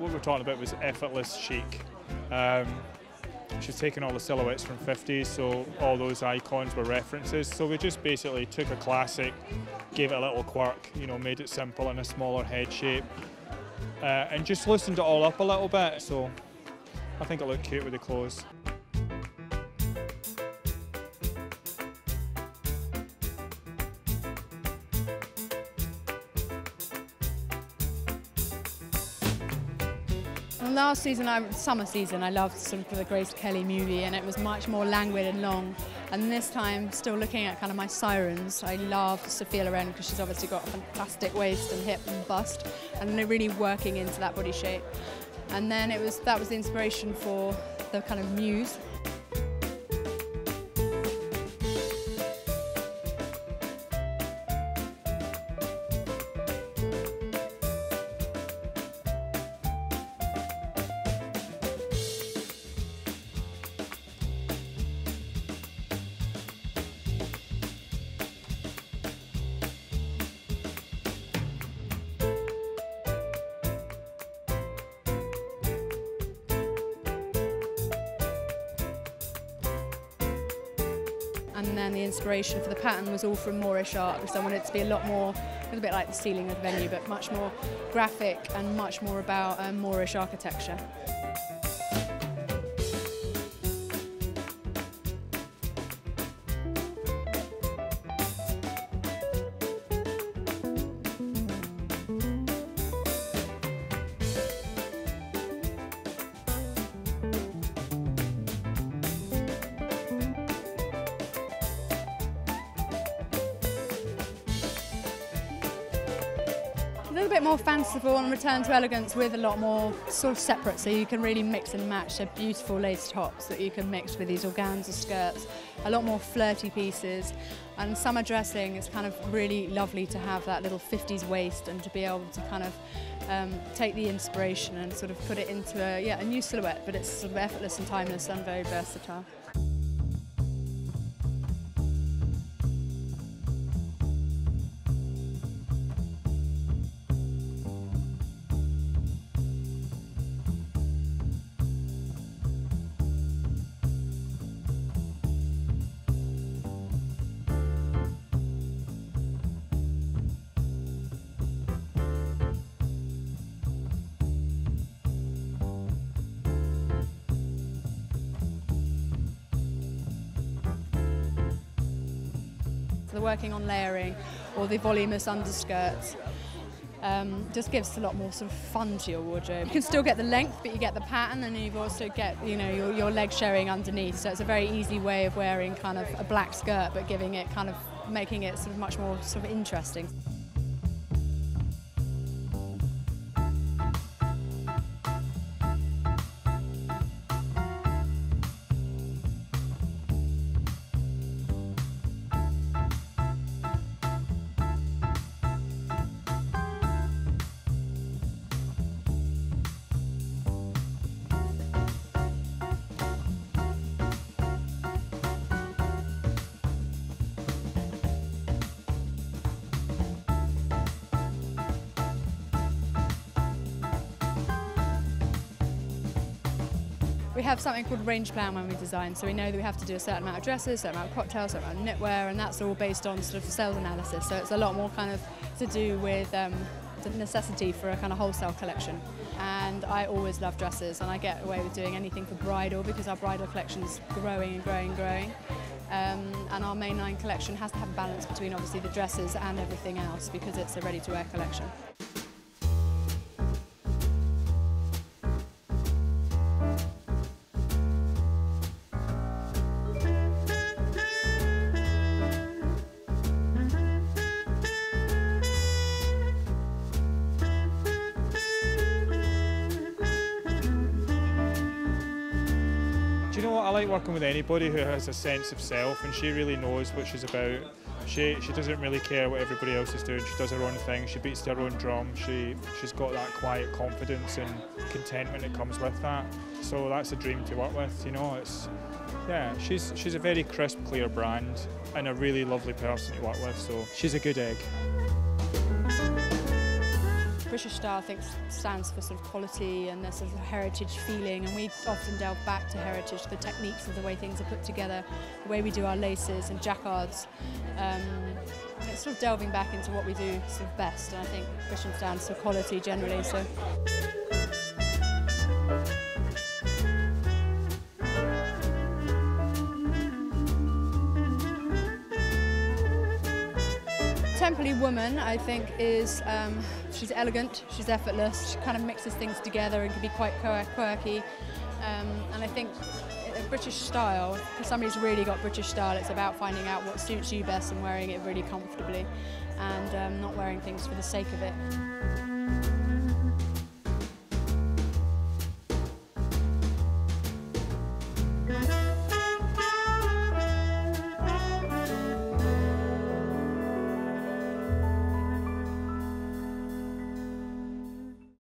what we're talking about was effortless chic. She's taken all the silhouettes from 50s, so all those icons were references. So we just basically took a classic, gave it a little quirk, you know, made it simple in a smaller head shape, and just loosened it all up a little bit. So I think it looked cute with the clothes. Last season, summer season, I loved sort of the Grace Kelly movie, and it was much more languid and long. And this time, still looking at kind of my sirens, I love Sophia Loren because she's obviously got a fantastic waist and hip and bust, and they're really working into that body shape. And then that was the inspiration for the kind of muse. And then the inspiration for the pattern was all from Moorish art, because I wanted it to be a lot more, a little bit like the ceiling of the venue, but much more graphic and much more about Moorish architecture. A little bit more fanciful and return to elegance with a lot more sort of separate, so you can really mix and match. They're beautiful lace tops that you can mix with these organza skirts, a lot more flirty pieces. And summer dressing is kind of really lovely to have that little 50s waist and to be able to kind of take the inspiration and sort of put it into a new silhouette, but it's sort of effortless and timeless and very versatile. The working on layering or the voluminous underskirts just gives a lot more sort of fun to your wardrobe. You can still get the length, but you get the pattern, and you've also get, you know, your leg showing underneath. So it's a very easy way of wearing kind of a black skirt, but giving it kind of, making it sort of much more sort of interesting. We have something called range plan when we design, so we know that we have to do a certain amount of dresses, a certain amount of cocktails, a certain amount of knitwear, and that's all based on sort of sales analysis. So it's a lot more kind of to do with the necessity for a kind of wholesale collection. And I always love dresses, and I get away with doing anything for bridal because our bridal collection is growing and growing and growing. And our mainline collection has to have a balance between obviously the dresses and everything else because it's a ready-to-wear collection. Do you know what, I like working with anybody who has a sense of self, and she really knows what she's about. She doesn't really care what everybody else is doing. She does her own thing, she beats to her own drum, she's got that quiet confidence and contentment that comes with that. So that's a dream to work with, you know. Yeah, she's a very crisp, clear brand and a really lovely person to work with, so she's a good egg. British style, I think, stands for sort of quality and there's sort of heritage feeling, and we often delve back to heritage, the techniques of the way things are put together, the way we do our laces and jacquards. It's sort of delving back into what we do sort of best, and I think British stands for quality generally. So. Temperley woman, I think, is she's elegant, she's effortless, she kind of mixes things together and can be quite quirky. And I think a British style, if somebody's really got British style, it's about finding out what suits you best and wearing it really comfortably, and not wearing things for the sake of it.